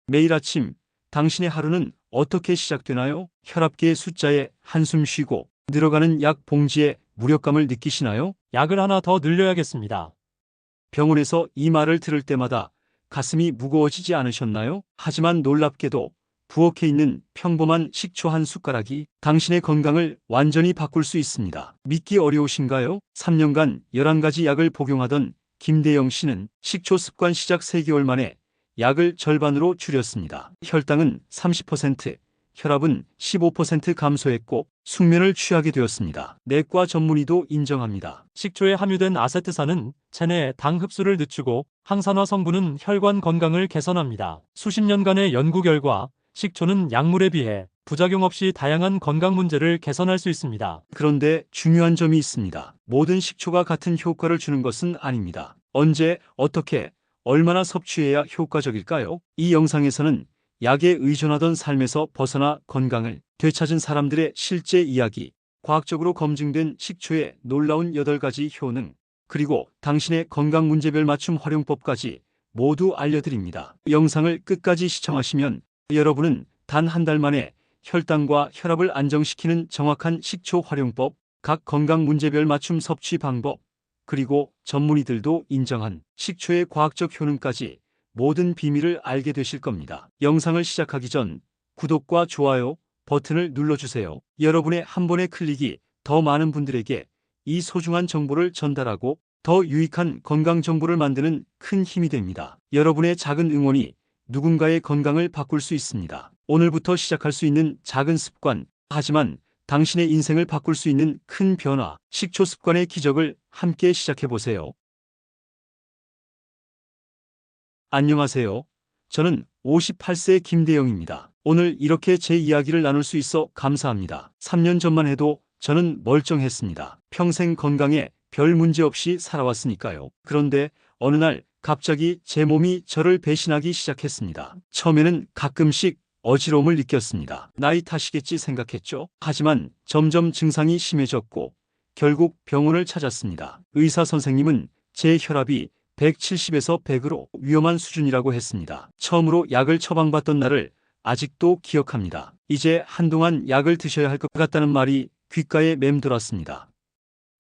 매일 아침 당신의 하루는 어떻게 시작되나요? 혈압계의 숫자에 한숨 쉬고 늘어가는 약 봉지에 무력감을 느끼시나요? 약을 하나 더 늘려야겠습니다. 병원에서 이 말을 들을 때마다 가슴이 무거워지지 않으셨나요? 하지만 놀랍게도 부엌에 있는 평범한 식초 한 숟가락이 당신의 건강을 완전히 바꿀 수 있습니다. 믿기 어려우신가요? 3년간 11가지 약을 복용하던 김대영 씨는 식초 습관 시작 3개월 만에 약을 절반으로 줄였습니다. 혈당은 30%, 혈압은 15% 감소했고 숙면을 취하게 되었습니다. 내과 전문의도 인정합니다. 식초에 함유된 아세트산은 체내 당 흡수를 늦추고 항산화 성분은 혈관 건강을 개선합니다. 수십 년간의 연구 결과 식초는 약물에 비해 부작용 없이 다양한 건강 문제를 개선할 수 있습니다. 그런데 중요한 점이 있습니다. 모든 식초가 같은 효과를 주는 것은 아닙니다. 언제, 어떻게, 얼마나 섭취해야 효과적일까요? 이 영상에서는 약에 의존하던 삶에서 벗어나 건강을 되찾은 사람들의 실제 이야기, 과학적으로 검증된 식초의 놀라운 8가지 효능, 그리고 당신의 건강 문제별 맞춤 활용법까지 모두 알려드립니다. 영상을 끝까지 시청하시면 여러분은 단 한 달 만에 혈당과 혈압을 안정시키는 정확한 식초 활용법, 각 건강 문제별 맞춤 섭취 방법, 그리고 전문의들도 인정한 식초의 과학적 효능까지 모든 비밀을 알게 되실 겁니다. 영상을 시작하기 전 구독과 좋아요 버튼을 눌러주세요. 여러분의 한 번의 클릭이 더 많은 분들에게 이 소중한 정보를 전달하고 더 유익한 건강 정보를 만드는 큰 힘이 됩니다. 여러분의 작은 응원이 누군가의 건강을 바꿀 수 있습니다. 오늘부터 시작할 수 있는 작은 습관, 하지만 당신의 인생을 바꿀 수 있는 큰 변화, 식초 습관의 기적을 함께 시작해 보세요. 안녕하세요. 저는 58세 김대영입니다. 오늘 이렇게 제 이야기를 나눌 수 있어 감사합니다. 3년 전만 해도 저는 멀쩡했습니다. 평생 건강에 별 문제 없이 살아왔으니까요. 그런데 어느 날 갑자기 제 몸이 저를 배신하기 시작했습니다. 처음에는 가끔씩 어지러움을 느꼈습니다. 나이 탓이겠지 생각했죠. 하지만 점점 증상이 심해졌고 결국 병원을 찾았습니다. 의사 선생님은 제 혈압이 170에서 100으로 위험한 수준이라고 했습니다. 처음으로 약을 처방받던 날을 아직도 기억합니다. 이제 한동안 약을 드셔야 할 것 같다는 말이 귓가에 맴돌았습니다.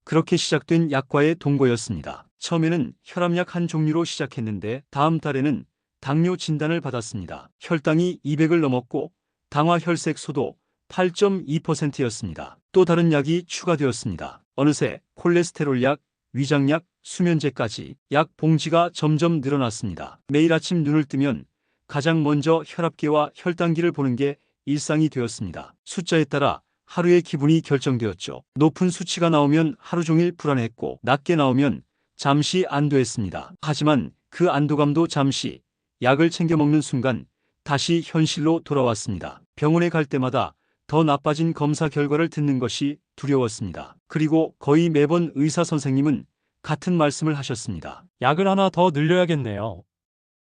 그렇게 시작된 약과의 동거였습니다. 처음에는 혈압약 한 종류로 시작했는데 다음 달에는 당뇨 진단을 받았습니다. 혈당이 200을 넘었고 당화혈색소도 8.2%였습니다. 또 다른 약이 추가되었습니다. 어느새 콜레스테롤약, 위장약, 수면제까지 약 봉지가 점점 늘어났습니다. 매일 아침 눈을 뜨면 가장 먼저 혈압계와 혈당기를 보는 게 일상이 되었습니다. 숫자에 따라 하루의 기분이 결정되었죠. 높은 수치가 나오면 하루 종일 불안했고 낮게 나오면 잠시 안도했습니다. 하지만 그 안도감도 잠시, 약을 챙겨 먹는 순간 다시 현실로 돌아왔습니다. 병원에 갈 때마다 더 나빠진 검사 결과를 듣는 것이 두려웠습니다. 그리고 거의 매번 의사 선생님은 같은 말씀을 하셨습니다. 약을 하나 더 늘려야겠네요.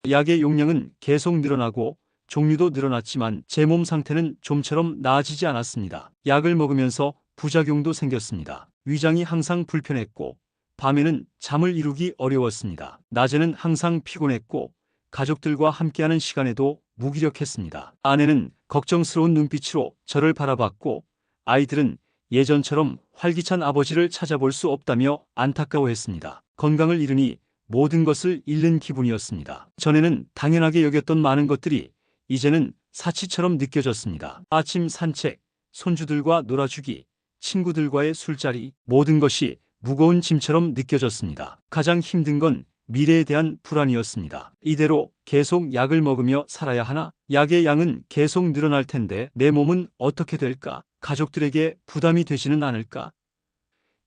약의 용량은 계속 늘어나고 종류도 늘어났지만 제 몸 상태는 좀처럼 나아지지 않았습니다. 약을 먹으면서 부작용도 생겼습니다. 위장이 항상 불편했고 밤에는 잠을 이루기 어려웠습니다. 낮에는 항상 피곤했고 가족들과 함께하는 시간에도 무기력했습니다. 아내는 걱정스러운 눈빛으로 저를 바라봤고 아이들은 예전처럼 활기찬 아버지를 찾아볼 수 없다며 안타까워했습니다. 건강을 잃으니 모든 것을 잃는 기분이었습니다. 전에는 당연하게 여겼던 많은 것들이 이제는 사치처럼 느껴졌습니다. 아침 산책, 손주들과 놀아주기, 친구들과의 술자리, 모든 것이 무거운 짐처럼 느껴졌습니다. 가장 힘든 건 미래에 대한 불안이었습니다. 이대로 계속 약을 먹으며 살아야 하나? 약의 양은 계속 늘어날 텐데 내 몸은 어떻게 될까? 가족들에게 부담이 되지는 않을까?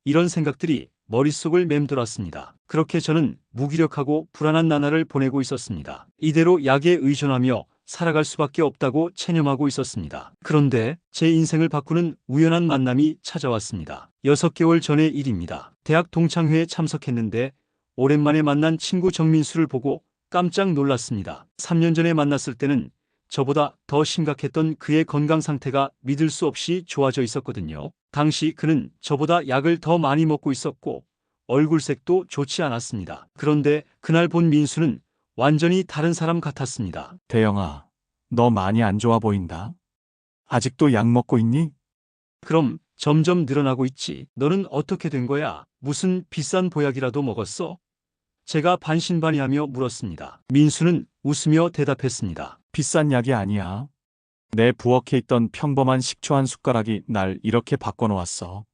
이런 생각들이 머릿속을 맴돌았습니다. 그렇게 저는 무기력하고 불안한 나날을 보내고 있었습니다. 이대로 약에 의존하며 살아갈 수밖에 없다고 체념하고 있었습니다. 그런데 제 인생을 바꾸는 우연한 만남이 찾아왔습니다. 6개월 전의 일입니다. 대학 동창회에 참석했는데 오랜만에 만난 친구 정민수를 보고 깜짝 놀랐습니다. 3년 전에 만났을 때는 저보다 더 심각했던 그의 건강 상태가 믿을 수 없이 좋아져 있었거든요. 당시 그는 저보다 약을 더 많이 먹고 있었고 얼굴색도 좋지 않았습니다. 그런데 그날 본 민수는 완전히 다른 사람 같았습니다. 대영아, 너 많이 안 좋아 보인다. 아직도 약 먹고 있니? 그럼 점점 늘어나고 있지. 너는 어떻게 된 거야? 무슨 비싼 보약이라도 먹었어? 제가 반신반의하며 물었습니다. 민수는 웃으며 대답했습니다. 비싼 약이 아니야. 내 부엌에 있던 평범한 식초 한 숟가락이 날 이렇게 바꿔놓았어.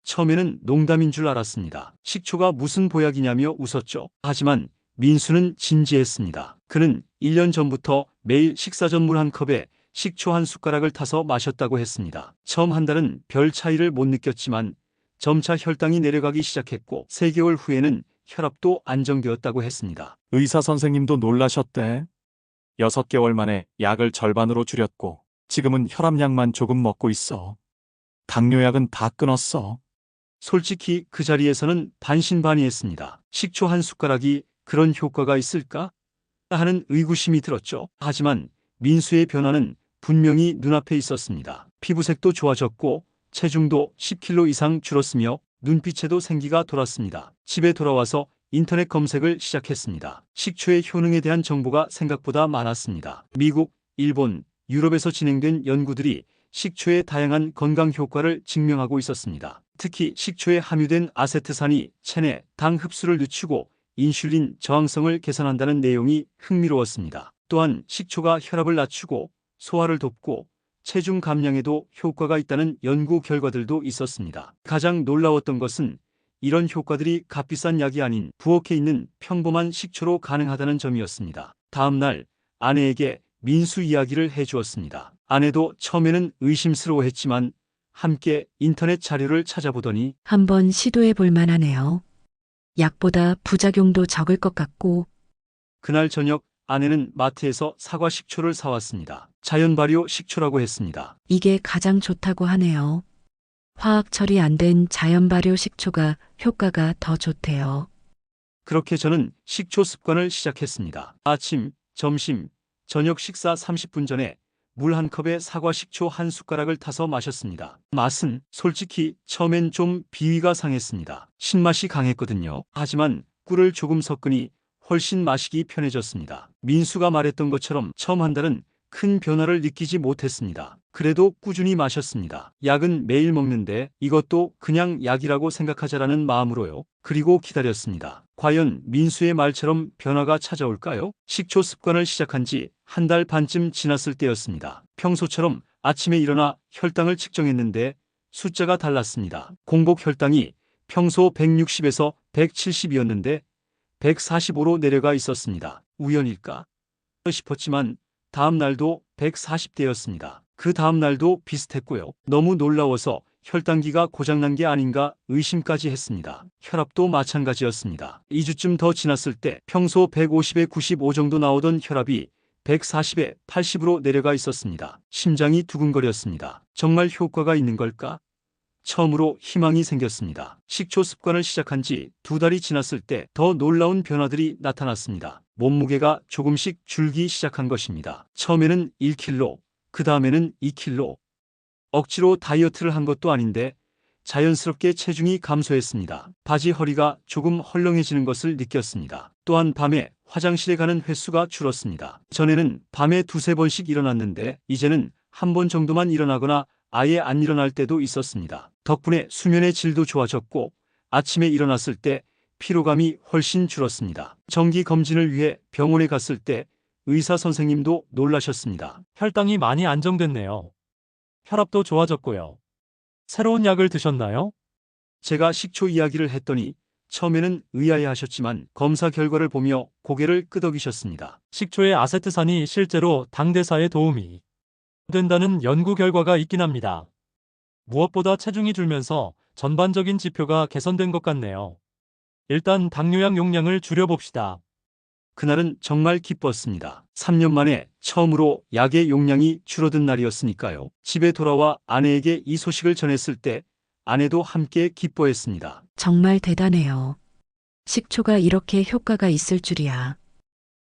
처음에는 농담인 줄 알았습니다. 식초가 무슨 보약이냐며 웃었죠. 하지만 민수는 진지했습니다. 그는 1년 전부터 매일 식사 전물 한 컵에 식초 한 숟가락을 타서 마셨다고 했습니다. 처음 한 달은 별 차이를 못 느꼈지만 점차 혈당이 내려가기 시작했고 3개월 후에는 혈압도 안정되었다고 했습니다. 의사 선생님도 놀라셨대. 6개월 만에 약을 절반으로 줄였고 지금은 혈압약만 조금 먹고 있어. 당뇨약은 다 끊었어. 솔직히 그 자리에서는 반신반의했습니다. 식초 한 숟가락이 그런 효과가 있을까? 하는 의구심이 들었죠. 하지만 민수의 변화는 분명히 눈앞에 있었습니다. 피부색도 좋아졌고 체중도 10kg 이상 줄었으며 눈빛에도 생기가 돌았습니다. 집에 돌아와서 인터넷 검색을 시작했습니다. 식초의 효능에 대한 정보가 생각보다 많았습니다. 미국, 일본, 유럽에서 진행된 연구들이 식초의 다양한 건강 효과를 증명하고 있었습니다. 특히 식초에 함유된 아세트산이 체내 당 흡수를 늦추고 인슐린 저항성을 개선한다는 내용이 흥미로웠습니다. 또한 식초가 혈압을 낮추고 소화를 돕고 체중 감량에도 효과가 있다는 연구 결과들도 있었습니다. 가장 놀라웠던 것은 이런 효과들이 값비싼 약이 아닌 부엌에 있는 평범한 식초로 가능하다는 점이었습니다. 다음 날 아내에게 민수 이야기를 해주었습니다. 아내도 처음에는 의심스러워했지만 함께 인터넷 자료를 찾아보더니 한번 시도해 볼 만하네요. 약보다 부작용도 적을 것 같고 그날 저녁 아내는 마트에서 사과 식초를 사왔습니다. 자연 발효 식초라고 했습니다. 이게 가장 좋다고 하네요. 화학 처리 안 된 자연 발효 식초가 효과가 더 좋대요. 그렇게 저는 식초 습관을 시작했습니다. 아침, 점심, 저녁 식사 30분 전에 물 한 컵에 사과 식초 한 숟가락을 타서 마셨습니다. 맛은 솔직히 처음엔 좀 비위가 상했습니다. 신맛이 강했거든요. 하지만 꿀을 조금 섞으니 훨씬 마시기 편해졌습니다. 민수가 말했던 것처럼 처음 한 달은 큰 변화를 느끼지 못했습니다. 그래도 꾸준히 마셨습니다. 약은 매일 먹는데 이것도 그냥 약이라고 생각하자라는 마음으로요. 그리고 기다렸습니다. 과연 민수의 말처럼 변화가 찾아올까요? 식초 습관을 시작한 지 한 달 반쯤 지났을 때였습니다. 평소처럼 아침에 일어나 혈당을 측정했는데 숫자가 달랐습니다. 공복 혈당이 평소 160에서 170이었는데 145로 내려가 있었습니다. 우연일까 싶었지만 다음 날도 140대였습니다. 그 다음 날도 비슷했고요. 너무 놀라워서 혈당기가 고장난 게 아닌가 의심까지 했습니다. 혈압도 마찬가지였습니다. 2주쯤 더 지났을 때 평소 150에 95 정도 나오던 혈압이 140에 80으로 내려가 있었습니다. 심장이 두근거렸습니다. 정말 효과가 있는 걸까? 처음으로 희망이 생겼습니다. 식초 습관을 시작한 지 2달이 지났을 때 더 놀라운 변화들이 나타났습니다. 몸무게가 조금씩 줄기 시작한 것입니다. 처음에는 1kg, 그 다음에는 2kg. 억지로 다이어트를 한 것도 아닌데 자연스럽게 체중이 감소했습니다. 바지 허리가 조금 헐렁해지는 것을 느꼈습니다. 또한 밤에 화장실에 가는 횟수가 줄었습니다. 전에는 밤에 2~3번씩 일어났는데 이제는 한 번 정도만 일어나거나 아예 안 일어날 때도 있었습니다. 덕분에 수면의 질도 좋아졌고 아침에 일어났을 때 피로감이 훨씬 줄었습니다. 정기 검진을 위해 병원에 갔을 때 의사 선생님도 놀라셨습니다. 혈당이 많이 안정됐네요. 혈압도 좋아졌고요. 새로운 약을 드셨나요? 제가 식초 이야기를 했더니 처음에는 의아해하셨지만 검사 결과를 보며 고개를 끄덕이셨습니다. 식초의 아세트산이 실제로 당대사에 도움이 된다는 연구 결과가 있긴 합니다. 무엇보다 체중이 줄면서 전반적인 지표가 개선된 것 같네요. 일단 당뇨약 용량을 줄여봅시다. 그날은 정말 기뻤습니다. 3년 만에 처음으로 약의 용량이 줄어든 날이었으니까요. 집에 돌아와 아내에게 이 소식을 전했을 때 아내도 함께 기뻐했습니다. 정말 대단해요. 식초가 이렇게 효과가 있을 줄이야.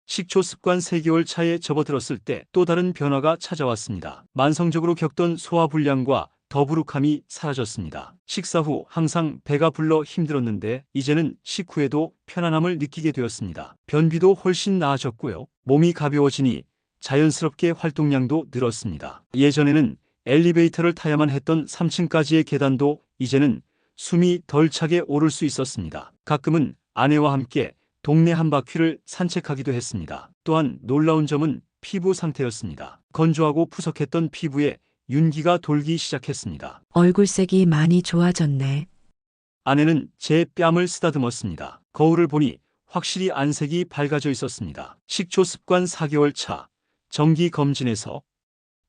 식초 습관 3개월 차에 접어들었을 때 또 다른 변화가 찾아왔습니다. 만성적으로 겪던 소화불량과 더부룩함이 사라졌습니다. 식사 후 항상 배가 불러 힘들었는데 이제는 식후에도 편안함을 느끼게 되었습니다. 변비도 훨씬 나아졌고요. 몸이 가벼워지니 자연스럽게 활동량도 늘었습니다. 예전에는 엘리베이터를 타야만 했던 3층까지의 계단도 이제는 숨이 덜 차게 오를 수 있었습니다. 가끔은 아내와 함께 동네 한 바퀴를 산책하기도 했습니다. 또한 놀라운 점은 피부 상태였습니다. 건조하고 푸석했던 피부에 윤기가 돌기 시작했습니다. 얼굴색이 많이 좋아졌네. 아내는 제 뺨을 쓰다듬었습니다. 거울을 보니 확실히 안색이 밝아져 있었습니다. 식초 습관 4개월 차 정기 검진에서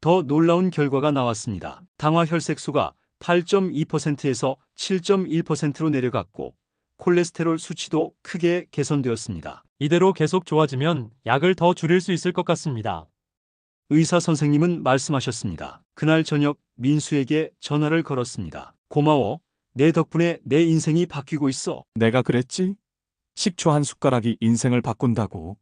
더 놀라운 결과가 나왔습니다. 당화 혈색소가 8.2%에서 7.1%로 내려갔고 콜레스테롤 수치도 크게 개선되었습니다. 이대로 계속 좋아지면 약을 더 줄일 수 있을 것 같습니다. 의사 선생님은 말씀하셨습니다. 그날 저녁 민수에게 전화를 걸었습니다. 고마워. 내 덕분에 내 인생이 바뀌고 있어. 내가 그랬지? 식초 한 숟가락이 인생을 바꾼다고.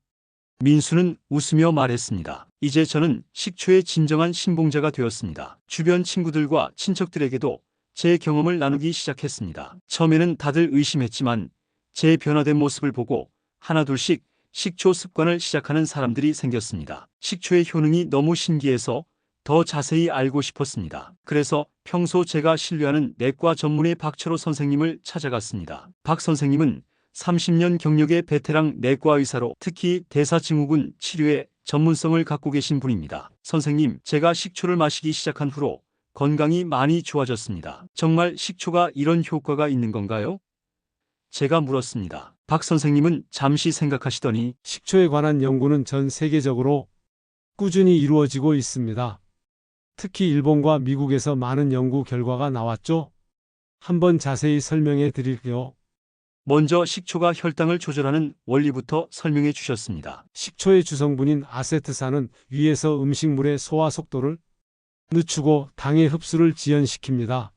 민수는 웃으며 말했습니다. 이제 저는 식초의 진정한 신봉자가 되었습니다. 주변 친구들과 친척들에게도 제 경험을 나누기 시작했습니다. 처음에는 다들 의심했지만 제 변화된 모습을 보고 하나둘씩 식초 습관을 시작하는 사람들이 생겼습니다. 식초의 효능이 너무 신기해서 더 자세히 알고 싶었습니다. 그래서 평소 제가 신뢰하는 내과 전문의 박철호 선생님을 찾아갔습니다. 박 선생님은 30년 경력의 베테랑 내과 의사로 특히 대사증후군 치료에 전문성을 갖고 계신 분입니다. 선생님, 제가 식초를 마시기 시작한 후로 건강이 많이 좋아졌습니다. 정말 식초가 이런 효과가 있는 건가요? 제가 물었습니다. 박 선생님은 잠시 생각하시더니 식초에 관한 연구는 전 세계적으로 꾸준히 이루어지고 있습니다. 특히 일본과 미국에서 많은 연구 결과가 나왔죠. 한번 자세히 설명해 드릴게요. 먼저 식초가 혈당을 조절하는 원리부터 설명해 주셨습니다. 식초의 주성분인 아세트산은 위에서 음식물의 소화 속도를 늦추고 당의 흡수를 지연시킵니다.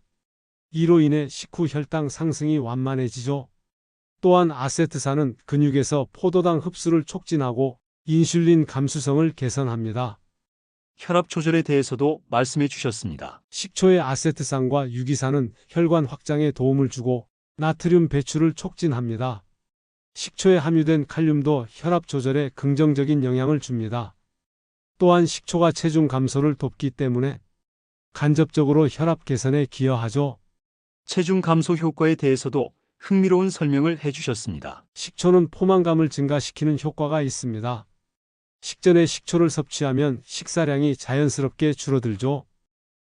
이로 인해 식후 혈당 상승이 완만해지죠. 또한 아세트산은 근육에서 포도당 흡수를 촉진하고 인슐린 감수성을 개선합니다. 혈압 조절에 대해서도 말씀해 주셨습니다. 식초의 아세트산과 유기산은 혈관 확장에 도움을 주고 나트륨 배출을 촉진합니다. 식초에 함유된 칼륨도 혈압 조절에 긍정적인 영향을 줍니다. 또한 식초가 체중 감소를 돕기 때문에 간접적으로 혈압 개선에 기여하죠. 체중 감소 효과에 대해서도 흥미로운 설명을 해 주셨습니다. 식초는 포만감을 증가시키는 효과가 있습니다. 식전에 식초를 섭취하면 식사량이 자연스럽게 줄어들죠.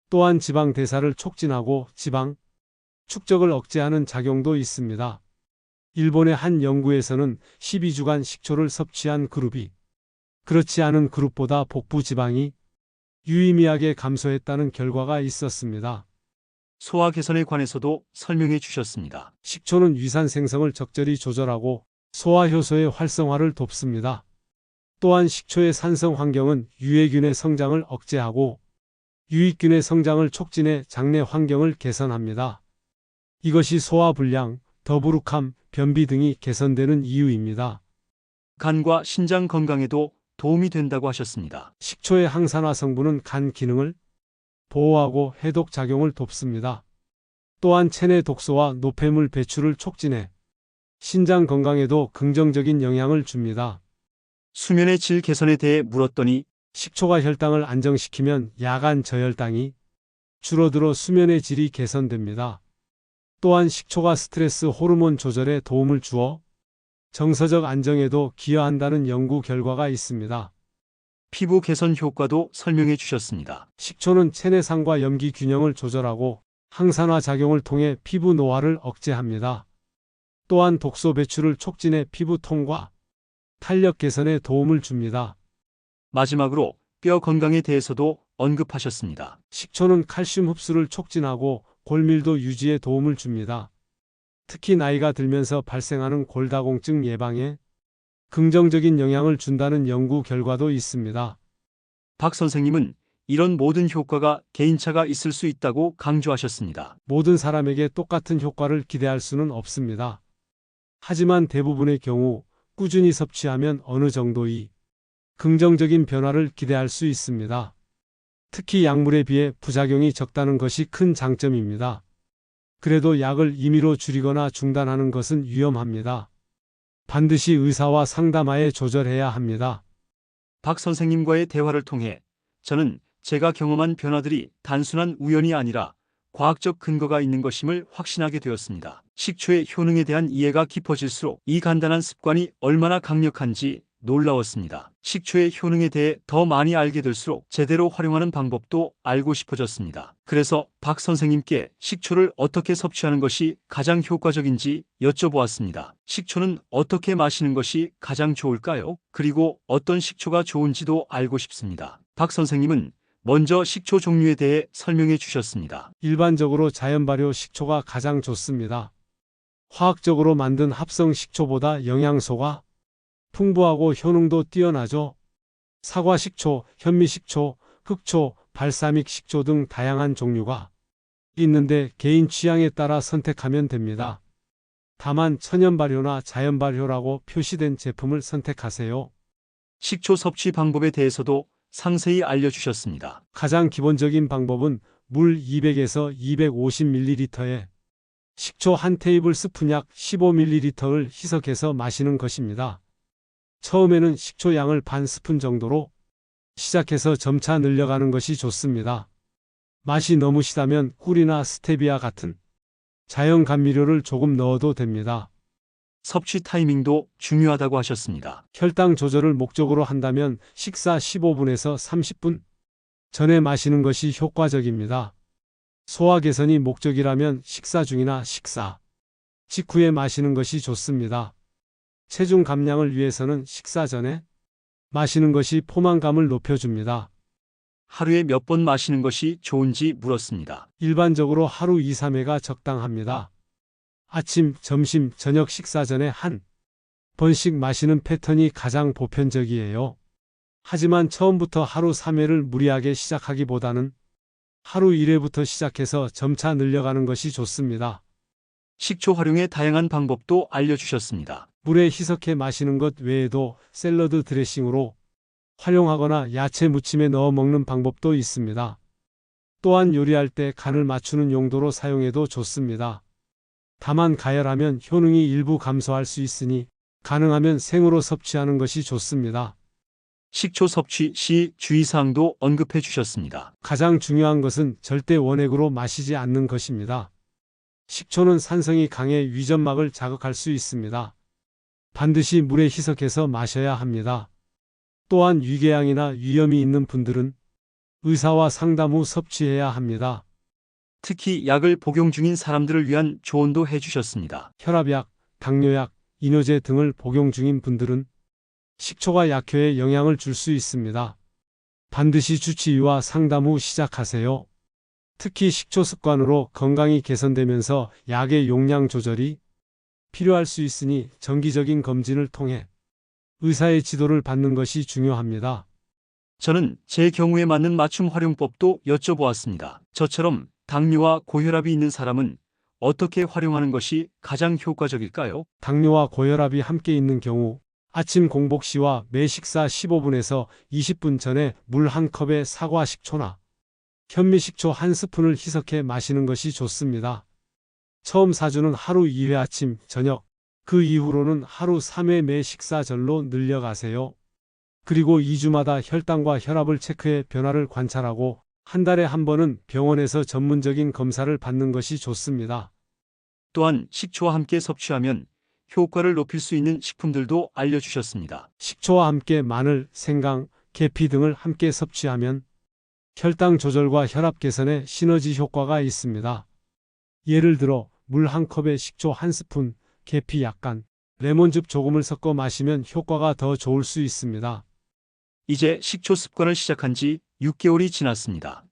또한 지방 대사를 촉진하고 지방 축적을 억제하는 작용도 있습니다. 일본의 한 연구에서는 12주간 식초를 섭취한 그룹이 그렇지 않은 그룹보다 복부 지방이 유의미하게 감소했다는 결과가 있었습니다. 소화 개선에 관해서도 설명해 주셨습니다. 식초는 위산 생성을 적절히 조절하고 소화 효소의 활성화를 돕습니다. 또한 식초의 산성 환경은 유해균의 성장을 억제하고 유익균의 성장을 촉진해 장내 환경을 개선합니다. 이것이 소화 불량, 더부룩함, 변비 등이 개선되는 이유입니다. 간과 신장 건강에도 도움이 된다고 하셨습니다. 식초의 항산화 성분은 간 기능을 보호하고 해독 작용을 돕습니다. 또한 체내 독소와 노폐물 배출을 촉진해 신장 건강에도 긍정적인 영향을 줍니다. 수면의 질 개선에 대해 물었더니 식초가 혈당을 안정시키면 야간 저혈당이 줄어들어 수면의 질이 개선됩니다. 또한 식초가 스트레스 호르몬 조절에 도움을 주어 정서적 안정에도 기여한다는 연구 결과가 있습니다. 피부 개선 효과도 설명해 주셨습니다. 식초는 체내상과 염기 균형을 조절하고 항산화 작용을 통해 피부 노화를 억제합니다. 또한 독소 배출을 촉진해 피부통과 탄력 개선에 도움을 줍니다. 마지막으로 뼈 건강에 대해서도 언급하셨습니다. 식초는 칼슘 흡수를 촉진하고 골밀도 유지에 도움을 줍니다. 특히 나이가 들면서 발생하는 골다공증 예방에 긍정적인 영향을 준다는 연구 결과도 있습니다. 박 선생님은 이런 모든 효과가 개인차가 있을 수 있다고 강조하셨습니다. 모든 사람에게 똑같은 효과를 기대할 수는 없습니다. 하지만 대부분의 경우 꾸준히 섭취하면 어느 정도의 긍정적인 변화를 기대할 수 있습니다. 특히 약물에 비해 부작용이 적다는 것이 큰 장점입니다. 그래도 약을 임의로 줄이거나 중단하는 것은 위험합니다. 반드시 의사와 상담하에 조절해야 합니다. 박 선생님과의 대화를 통해 저는 제가 경험한 변화들이 단순한 우연이 아니라 과학적 근거가 있는 것임을 확신하게 되었습니다. 식초의 효능에 대한 이해가 깊어질수록 이 간단한 습관이 얼마나 강력한지 놀라웠습니다. 식초의 효능에 대해 더 많이 알게 될수록 제대로 활용하는 방법도 알고 싶어졌습니다. 그래서 박 선생님께 식초를 어떻게 섭취하는 것이 가장 효과적인지 여쭤보았습니다. 식초는 어떻게 마시는 것이 가장 좋을까요? 그리고 어떤 식초가 좋은지도 알고 싶습니다. 박 선생님은 먼저 식초 종류에 대해 설명해 주셨습니다. 일반적으로 자연 발효 식초가 가장 좋습니다. 화학적으로 만든 합성 식초보다 영양소가 풍부하고 효능도 뛰어나죠. 사과 식초, 현미 식초, 흑초, 발사믹 식초 등 다양한 종류가 있는데 개인 취향에 따라 선택하면 됩니다. 다만 천연 발효나 자연 발효라고 표시된 제품을 선택하세요. 식초 섭취 방법에 대해서도 상세히 알려주셨습니다. 가장 기본적인 방법은 물 200에서 250ml에 식초 한 테이블 스푼 약 15ml를 희석해서 마시는 것입니다. 처음에는 식초 양을 반 스푼 정도로 시작해서 점차 늘려가는 것이 좋습니다. 맛이 너무 시다면 꿀이나 스테비아 같은 자연 감미료를 조금 넣어도 됩니다. 섭취 타이밍도 중요하다고 하셨습니다. 혈당 조절을 목적으로 한다면 식사 15분에서 30분 전에 마시는 것이 효과적입니다. 소화 개선이 목적이라면 식사 중이나 식사 직후에 마시는 것이 좋습니다. 체중 감량을 위해서는 식사 전에 마시는 것이 포만감을 높여줍니다. 하루에 몇 번 마시는 것이 좋은지 물었습니다. 일반적으로 하루 2, 3회가 적당합니다. 아침, 점심, 저녁 식사 전에 한 번씩 마시는 패턴이 가장 보편적이에요. 하지만 처음부터 하루 3회를 무리하게 시작하기보다는 하루 1회부터 시작해서 점차 늘려가는 것이 좋습니다. 식초 활용의 다양한 방법도 알려주셨습니다. 물에 희석해 마시는 것 외에도 샐러드 드레싱으로 활용하거나 야채 무침에 넣어 먹는 방법도 있습니다. 또한 요리할 때 간을 맞추는 용도로 사용해도 좋습니다. 다만 가열하면 효능이 일부 감소할 수 있으니 가능하면 생으로 섭취하는 것이 좋습니다. 식초 섭취 시 주의사항도 언급해 주셨습니다. 가장 중요한 것은 절대 원액으로 마시지 않는 것입니다. 식초는 산성이 강해 위점막을 자극할 수 있습니다. 반드시 물에 희석해서 마셔야 합니다. 또한 위궤양이나 위염이 있는 분들은 의사와 상담 후 섭취해야 합니다. 특히 약을 복용 중인 사람들을 위한 조언도 해주셨습니다. 혈압약, 당뇨약, 이뇨제 등을 복용 중인 분들은 식초가 약효에 영향을 줄 수 있습니다. 반드시 주치의와 상담 후 시작하세요. 특히 식초 습관으로 건강이 개선되면서 약의 용량 조절이 필요할 수 있으니 정기적인 검진을 통해 의사의 지도를 받는 것이 중요합니다. 저는 제 경우에 맞는 맞춤 활용법도 여쭤보았습니다. 저처럼 당뇨와 고혈압이 있는 사람은 어떻게 활용하는 것이 가장 효과적일까요? 당뇨와 고혈압이 함께 있는 경우 아침 공복 시와 매 식사 15분에서 20분 전에 물 한 컵에 사과 식초나 현미 식초 한 스푼을 희석해 마시는 것이 좋습니다. 처음 4주는 하루 2회 아침, 저녁, 그 이후로는 하루 3회 매 식사절로 늘려가세요. 그리고 2주마다 혈당과 혈압을 체크해 변화를 관찰하고 한 달에 한 번은 병원에서 전문적인 검사를 받는 것이 좋습니다. 또한 식초와 함께 섭취하면 효과를 높일 수 있는 식품들도 알려주셨습니다. 식초와 함께 마늘, 생강, 계피 등을 함께 섭취하면 혈당 조절과 혈압 개선에 시너지 효과가 있습니다. 예를 들어 물 한 컵에 식초 한 스푼, 계피 약간, 레몬즙 조금을 섞어 마시면 효과가 더 좋을 수 있습니다. 이제 식초 습관을 시작한 지 6개월이 지났습니다.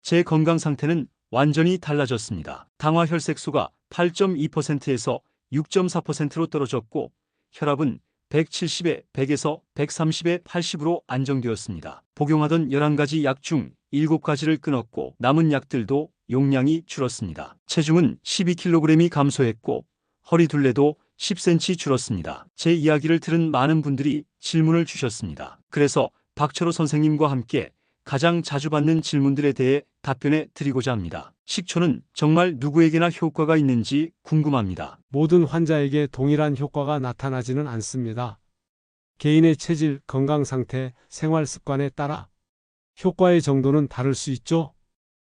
제 건강 상태는 완전히 달라졌습니다. 당화 혈색소가 8.2%에서 6.4%로 떨어졌고 혈압은 170에 100에서 130에 80으로 안정되었습니다. 복용하던 11가지 약 중 7가지를 끊었고 남은 약들도 용량이 줄었습니다. 체중은 12kg이 감소했고 허리 둘레도 10cm 줄었습니다. 제 이야기를 들은 많은 분들이 질문을 주셨습니다. 그래서 박철호 선생님과 함께 가장 자주 받는 질문들에 대해 답변해 드리고자 합니다. 식초는 정말 누구에게나 효과가 있는지 궁금합니다. 모든 환자에게 동일한 효과가 나타나지는 않습니다. 개인의 체질, 건강 상태, 생활 습관에 따라 효과의 정도는 다를 수 있죠.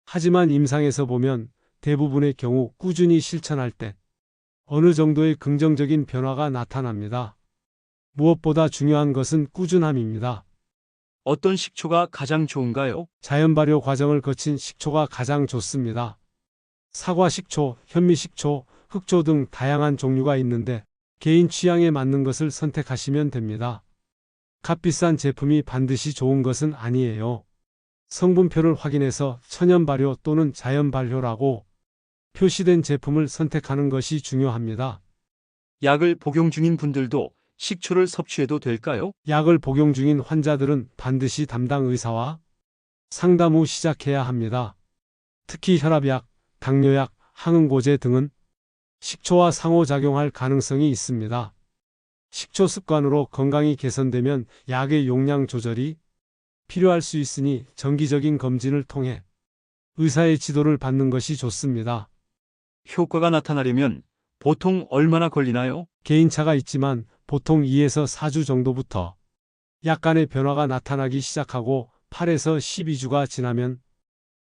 하지만 임상에서 보면 대부분의 경우 꾸준히 실천할 때 어느 정도의 긍정적인 변화가 나타납니다. 무엇보다 중요한 것은 꾸준함입니다. 어떤 식초가 가장 좋은가요? 자연 발효 과정을 거친 식초가 가장 좋습니다. 사과 식초, 현미 식초, 흑초 등 다양한 종류가 있는데 개인 취향에 맞는 것을 선택하시면 됩니다. 값비싼 제품이 반드시 좋은 것은 아니에요. 성분표를 확인해서 천연 발효 또는 자연 발효라고 표시된 제품을 선택하는 것이 중요합니다. 약을 복용 중인 분들도 식초를 섭취해도 될까요? 약을 복용 중인 환자들은 반드시 담당 의사와 상담 후 시작해야 합니다. 특히 혈압약, 당뇨약, 항응고제 등은 식초와 상호작용할 가능성이 있습니다. 식초 습관으로 건강이 개선되면 약의 용량 조절이 필요할 수 있으니 정기적인 검진을 통해 의사의 지도를 받는 것이 좋습니다. 효과가 나타나려면 보통 얼마나 걸리나요? 개인차가 있지만 보통 2에서 4주 정도부터 약간의 변화가 나타나기 시작하고 8에서 12주가 지나면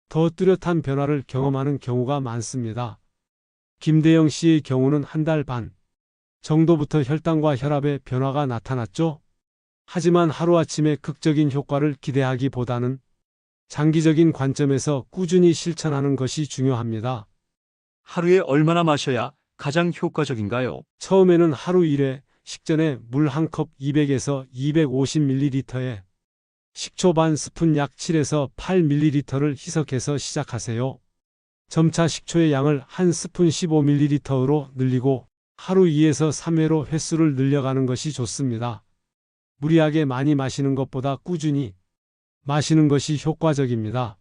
더 뚜렷한 변화를 경험하는 경우가 많습니다. 김대영 씨의 경우는 한 달 반 정도부터 혈당과 혈압의 변화가 나타났죠. 하지만 하루아침에 극적인 효과를 기대하기보다는 장기적인 관점에서 꾸준히 실천하는 것이 중요합니다. 하루에 얼마나 마셔야 가장 효과적인가요? 처음에는 하루 1회, 식전에 물 한 컵 200에서 250ml에 식초 반 스푼 약 7에서 8ml를 희석해서 시작하세요. 점차 식초의 양을 한 스푼 15ml로 늘리고 하루 2에서 3회로 횟수를 늘려가는 것이 좋습니다. 무리하게 많이 마시는 것보다 꾸준히 마시는 것이 효과적입니다.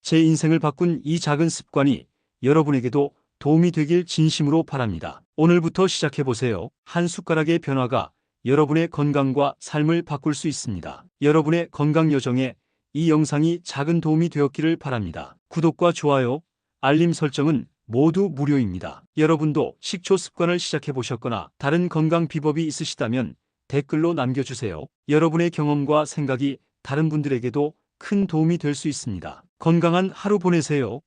제 인생을 바꾼 이 작은 습관이 여러분에게도 도움이 되길 진심으로 바랍니다. 오늘부터 시작해보세요. 한 숟가락의 변화가 여러분의 건강과 삶을 바꿀 수 있습니다. 여러분의 건강 여정에 이 영상이 작은 도움이 되었기를 바랍니다. 구독과 좋아요, 알림 설정은 모두 무료입니다. 여러분도 식초 습관을 시작해보셨거나 다른 건강 비법이 있으시다면 댓글로 남겨주세요. 여러분의 경험과 생각이 다른 분들에게도 큰 도움이 될 수 있습니다. 건강한 하루 보내세요.